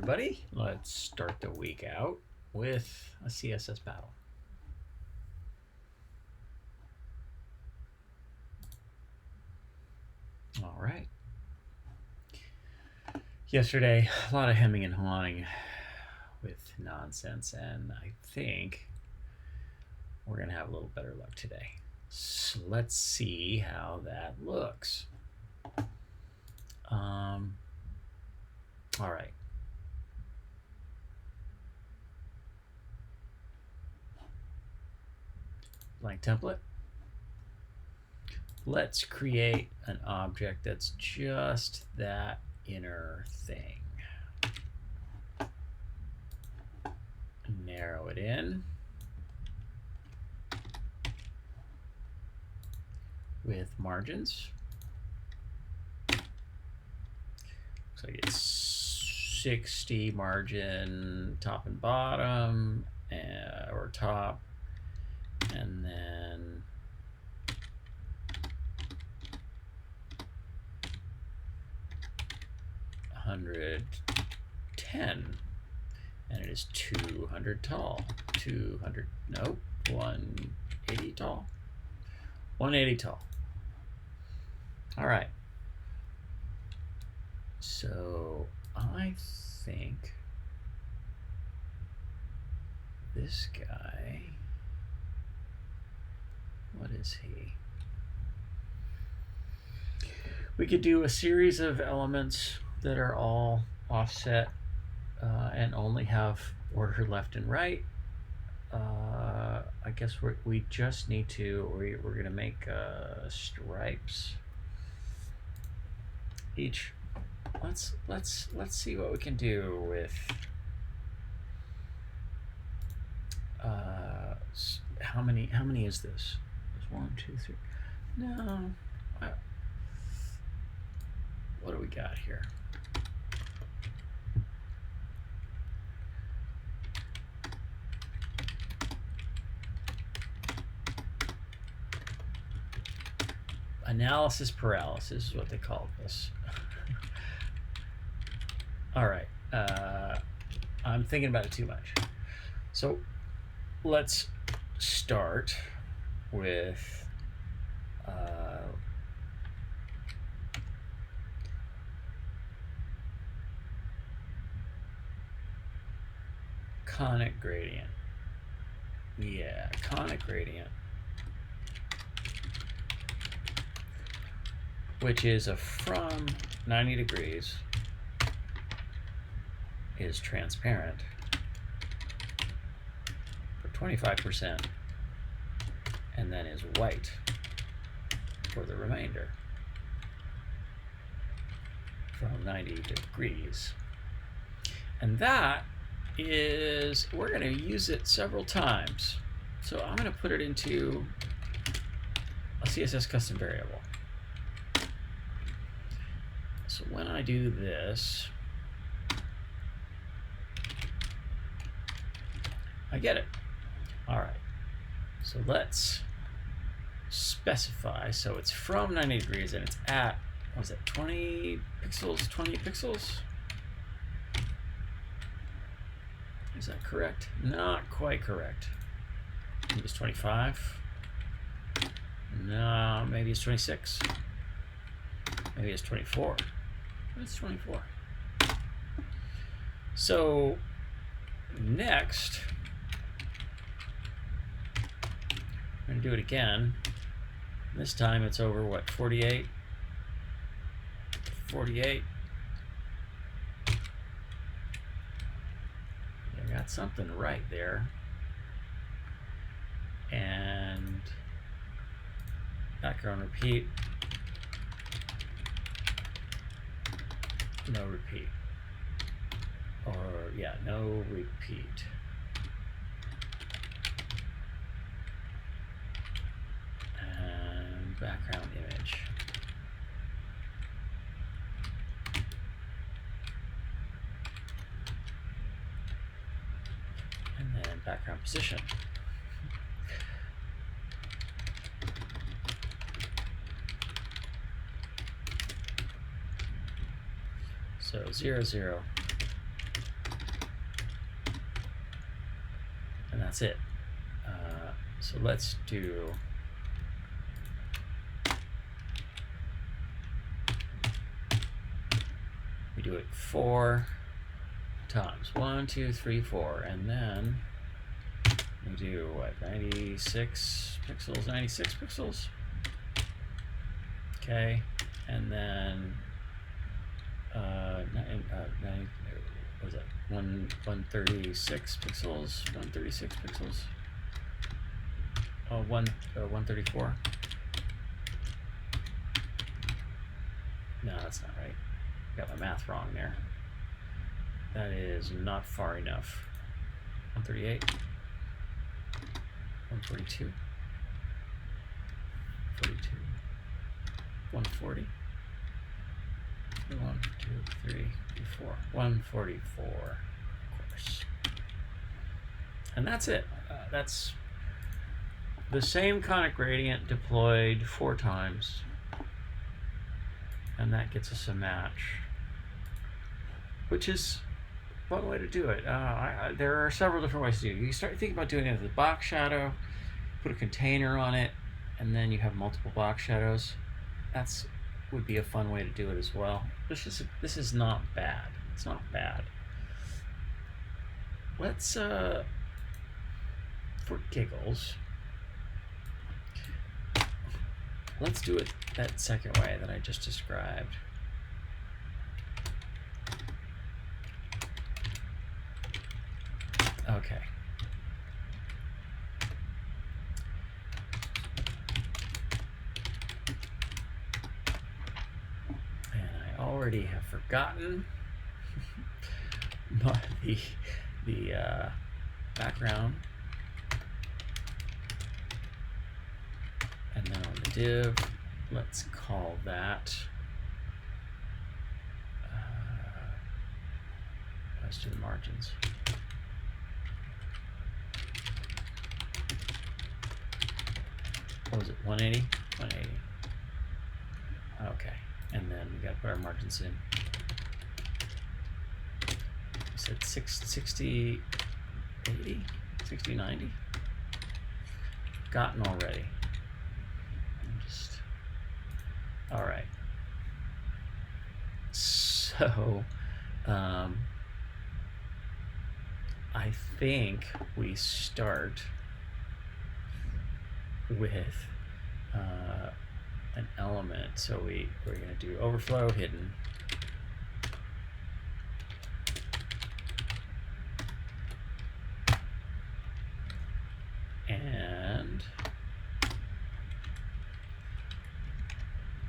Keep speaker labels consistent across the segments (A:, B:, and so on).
A: everybody. Let's start the week out with a CSS battle. All right. Yesterday, a lot of hemming and hawing with nonsense, and I think we're going to have a little better luck today. So let's see how that looks. All right. Blank template. Let's create an object that's just that inner thing. Narrow it in with margins. Looks like it's 60 margin top and bottom, or top, and then 110, and it is 200 tall. 200, nope, 180 tall. 180 tall. All right. So I think this guy, what is he? We could do a series of elements that are all offset and only have order left and right. I guess we just need to, we're going to make stripes each. Let's see what we can do with how many is this? There's 1, 2, 3. No. What do we got here? Analysis paralysis is what they call this. All right, I'm thinking about it too much. So let's start with conic gradient. Yeah, conic gradient, which is a from 90 degrees is transparent for 25%, and then is white for the remainder from 90 degrees. And that is, we're going to use it several times. So I'm going to put it into a CSS custom variable. So when I do this, I get it. All right. So let's specify. So it's from 90 degrees and it's at, what is it, 20 pixels, 20 pixels? Is that correct? Not quite correct. Maybe it's 25. No, maybe it's 26. Maybe it's 24. It's 24. So next, I'm going to do it again. This time it's over, what, 48? 48. I got something right there. And background repeat. No repeat. Or, yeah, no repeat. And background image. And then background position. So 0, 0. that's it. So let's do we do it 4 times. 1, 2, 3, 4, and then we do what? 96 pixels. 96 pixels. Okay, and then 90, what was that? 136 pixels. 136 pixels. Oh, 134. No, that's not right. Got my math wrong there. That is not far enough. 138. 142. 42. 140. 1, 2, 3, 4. 144, of course. And that's it. That's the same conic gradient deployed 4 times. And that gets us a match, which is one way to do it. There are several different ways to do it. You start thinking about doing it with a box shadow, put a container on it, and then you have multiple box shadows. That's would be a fun way to do it as well. This is not bad. It's not bad. Let's for giggles, let's do it that second way that I just described. Okay. And I already have forgotten the background. And then on the div, let's call that, let's do the margins. What was it, 180? 180. Okay, and then we gotta put our margins in. We said 60, 80, 60, 90. Gotten already. All right. So, I think we start with an element. So we're going to do overflow hidden. And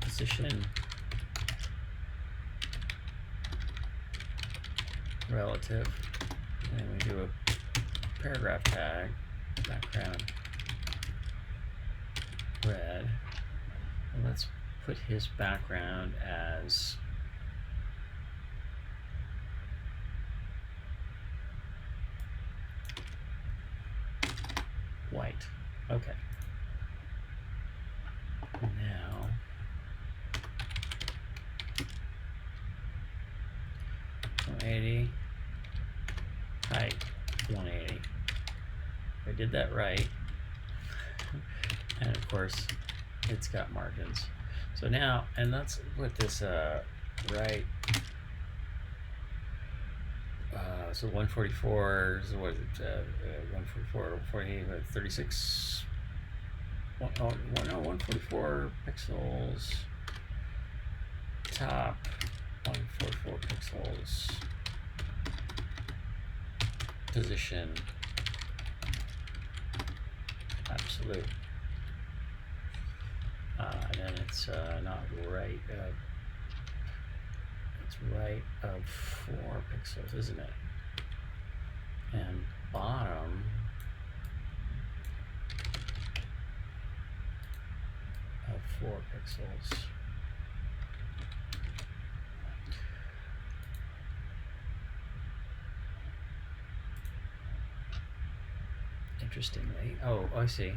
A: position relative, and then we do a paragraph tag, background red, and let's put his background as white. Okay. Now 180, height 180. I did that right. And of course, it's got margins. So now, and let's put this right. So 144, so what is it? 144, 48, 36. No, 144 pixels. Top 144 pixels. Position absolute. And then it's not right. It's right of 4 pixels, isn't it? And bottom of 4 pixels. Interestingly, oh, I see.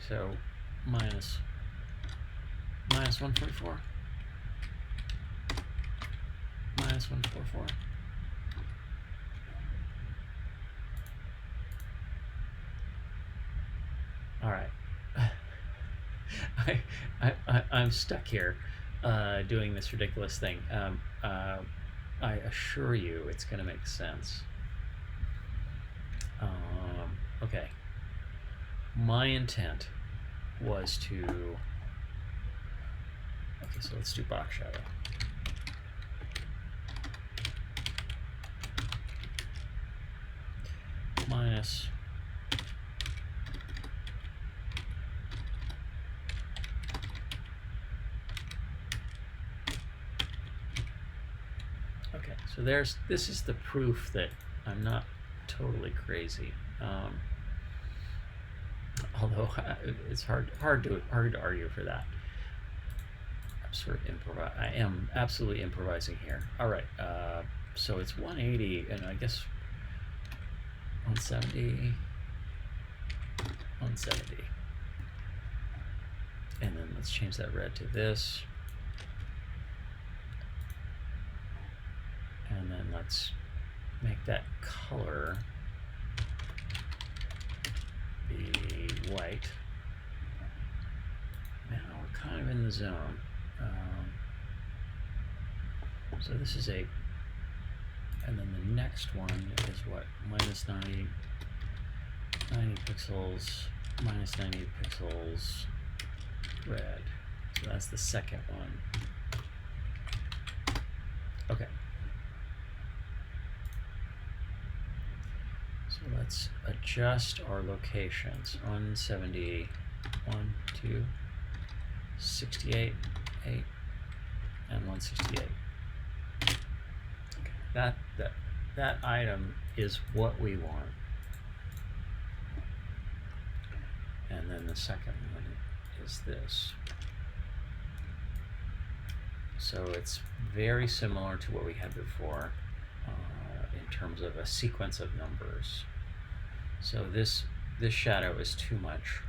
A: So minus 144. Minus 144. All right. I'm stuck here doing this ridiculous thing. I assure you it's going to make sense. Okay. My intent was to... Okay, so let's do box shadow. Minus... Okay, so this is the proof that I'm not totally crazy. Although it's hard to argue for that. I'm sort of I am absolutely improvising here. All right, so it's 180, and I guess 170, 170, and then let's change that red to this, and then let's make that color be white. Now we're kind of in the zone. So this is and then the next one is what? Minus 90 pixels, minus 90 pixels, red. So that's the second one. Okay. So let's adjust our locations. 170, 1, 2, 68, 8, and 168. Okay. That item is what we want. And then the second one is this. So it's very similar to what we had before in terms of a sequence of numbers. So this shadow is too much.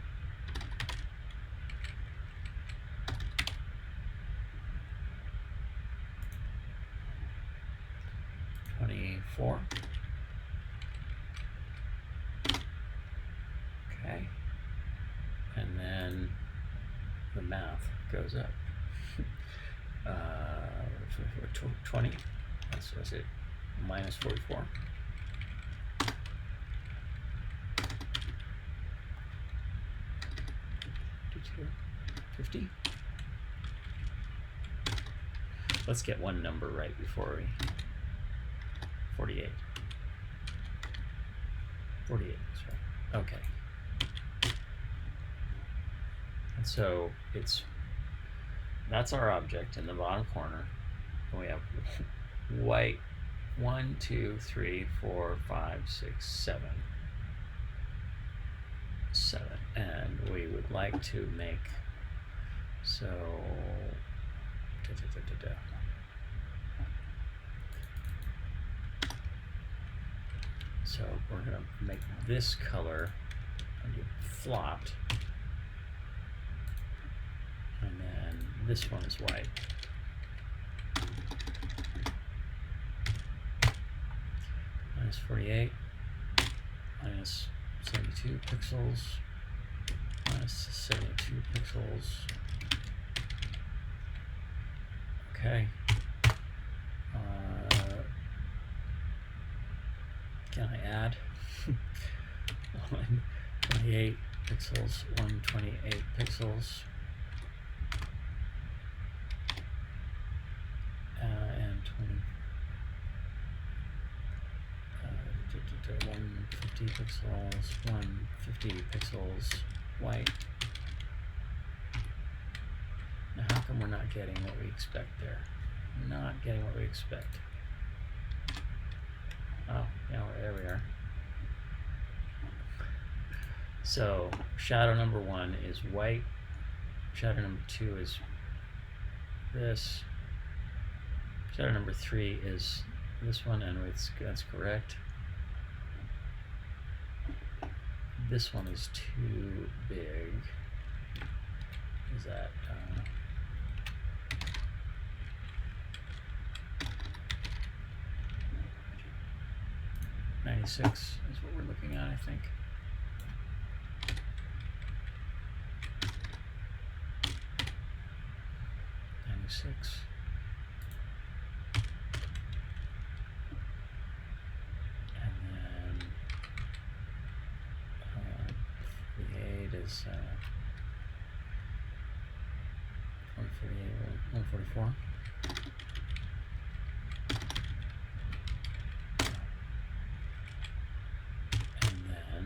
A: $24. Okay. And then the math goes up. 20. That's it. Minus 44. 50. Let's get one number right before we... 48. 48, that's right. Okay. And so that's our object in the bottom corner. And we have white 1, 2, 3, 4, 5, 6, 7. 7. And we would like to make, so so we're going to make this color flopped, and then this one is white. Minus 48, minus 72 pixels, minus 72 pixels. Okay. Can I add 128 pixels, 128 pixels, and 150 pixels, 150 pixels white. Now, how come we're not getting what we expect there? Not getting what we expect. Oh, yeah, there we are. So shadow number 1 is white. Shadow number 2 is this. Shadow number 3 is this one, and that's correct. This one is too big. Is that 96 is what we're looking at, I think. 6. And then 48 is 148, 144. And then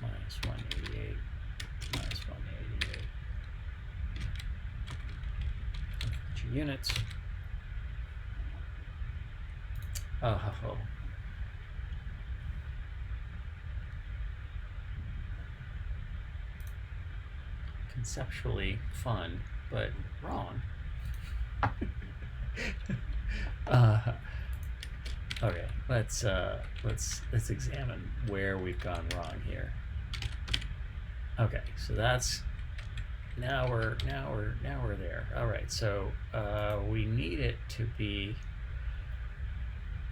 A: minus 188, minus 188. Put your units. Oh. Conceptually fun, but wrong. Okay, let's examine where we've gone wrong here. Okay, so that's now we're there. All right, so we need it to be,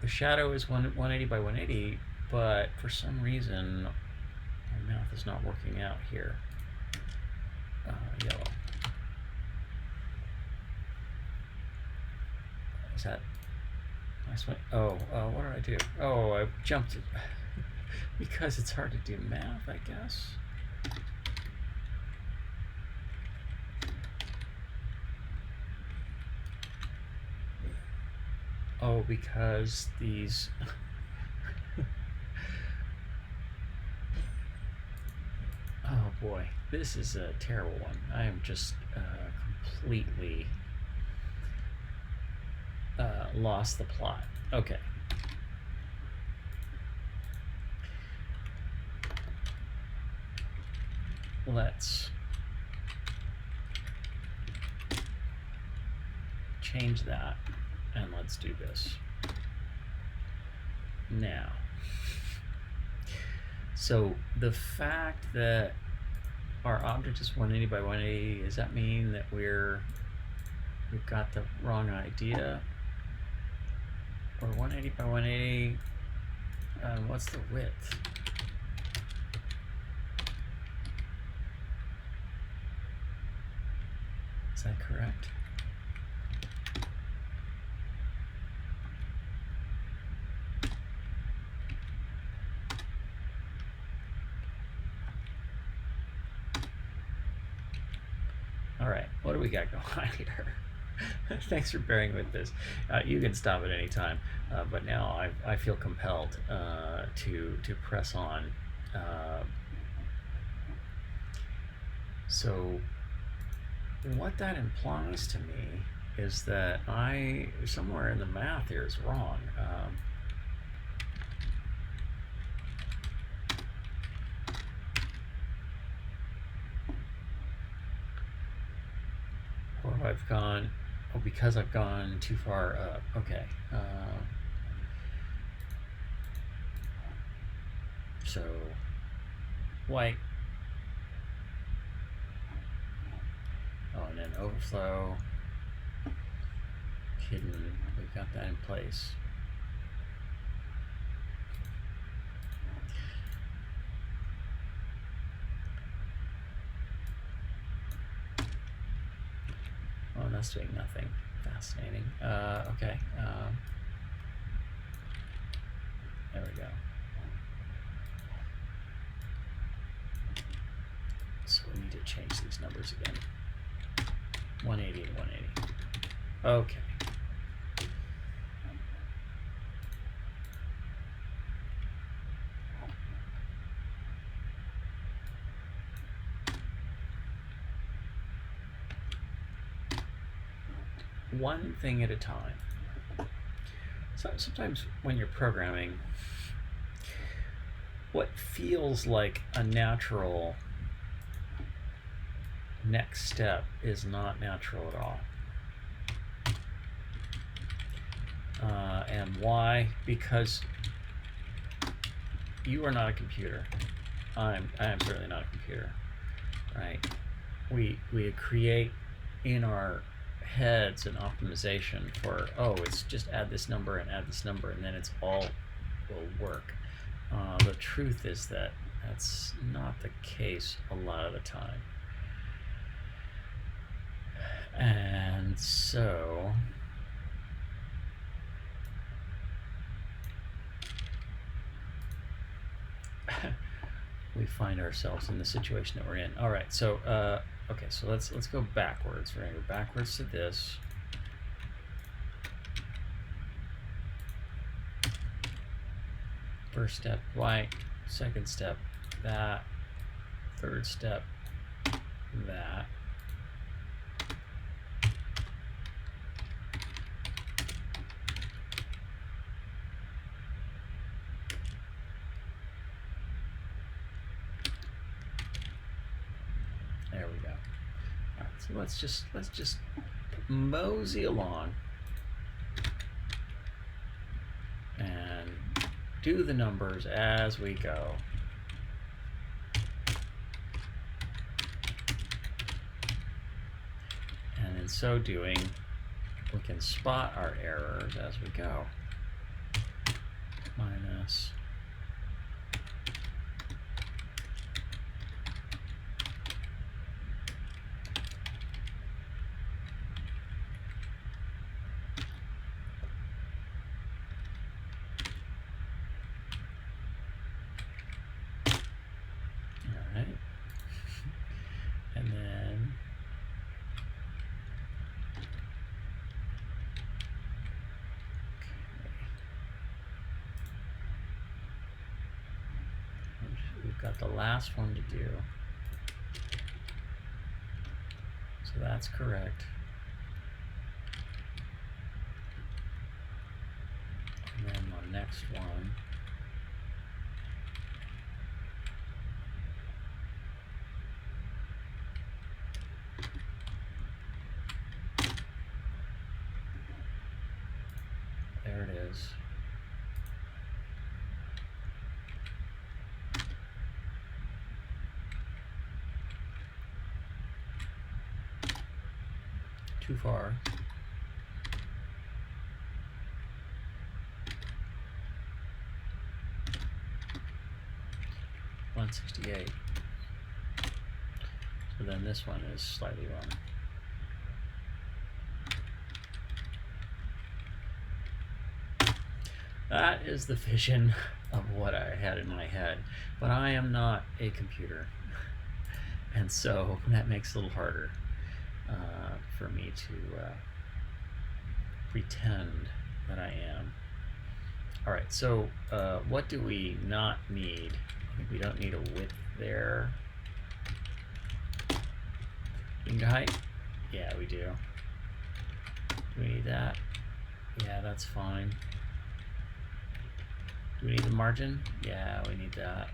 A: the shadow is 180 by 180, but for some reason my math is not working out here. Yellow. Is that nice one? Oh, what did I do? Oh, I jumped it because it's hard to do math, I guess. Oh, because these oh boy, this is a terrible one. I am just completely lost the plot. Okay. Let's change that and let's do this now. So the fact that our object is 180 by 180, does that mean that we've got the wrong idea? Or 180 by 180, what's the width? Is that correct? All right, what do we got going on here? Thanks for bearing with this. You can stop at any time, but now I feel compelled to press on. So what that implies to me is that somewhere in the math here is wrong. Or I've gone, because I've gone too far up. Okay. So white. Oh, and then overflow. Hidden. We've got that in place. Oh, that's doing nothing. Fascinating. Okay. There we go. So we need to change these numbers again. 180 and 180. Okay. One thing at a time. So sometimes when you're programming, what feels like a natural next step is not natural at all. And why? Because you are not a computer. I am certainly not a computer, right? We create in our heads an optimization for, oh, it's just add this number and add this number and then it's all will work. The truth is that that's not the case a lot of the time. And so we find ourselves in the situation that we're in. All right, so okay, so let's go backwards. We're gonna go backwards to this. First step, white. Second step, that. Third step, that. There we go. All right, so let's just mosey along and do the numbers as we go. And in so doing, we can spot our errors as we go. Minus and then we've got the last one to do. So that's correct. And then the next one. There it is. Too far. $168. So then this one is slightly wrong. That is the vision of what I had in my head, but I am not a computer, and so that makes it a little harder for me to pretend that I am. All right, so what do we not need? I think we don't need a width there. Finger height? Yeah, we do. Do we need that? Yeah, that's fine. Do we need the margin? Yeah, we need that.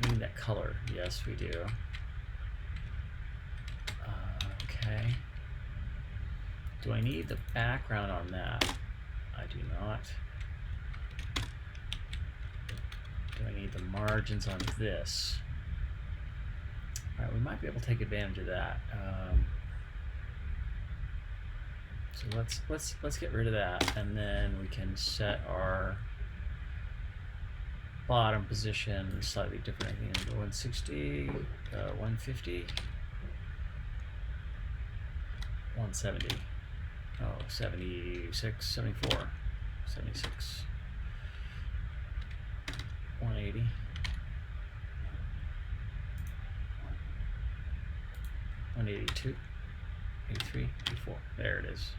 A: We need that color. Yes, we do. Okay. Do I need the background on that? I do not. Do I need the margins on this? All right, we might be able to take advantage of that. So let's get rid of that, and then we can set our bottom position slightly different. I think 160, 150, 170. Oh, 76, 74, 76, 180. 182, 83, 84. There it is.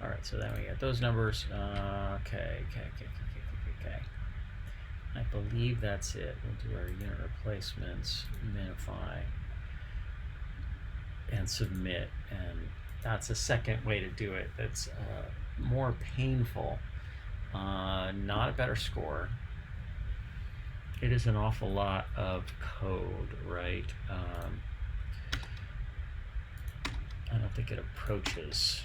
A: All right, so then we get those numbers. Okay. I believe that's it. We'll do our unit replacements, minify, and submit. And that's a second way to do it. That's more painful, not a better score. It is an awful lot of code, right? I don't think it approaches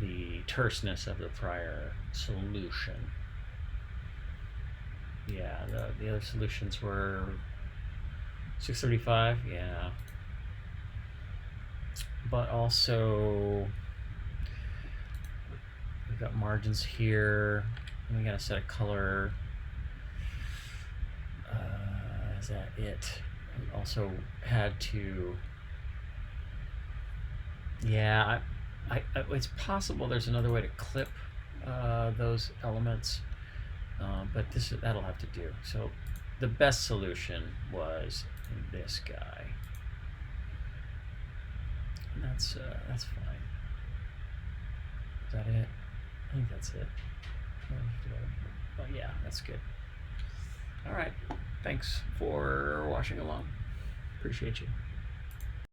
A: the terseness of the prior solution. Yeah, the other solutions were 635, yeah. But also, we've got margins here, and we got to set a color. Is that it? We also had to Yeah, it's possible there's another way to clip those elements, but that'll have to do. So the best solution was this guy. And that's fine. Is that it? I think that's it. Oh yeah, that's good. All right. Thanks for watching along. Appreciate you.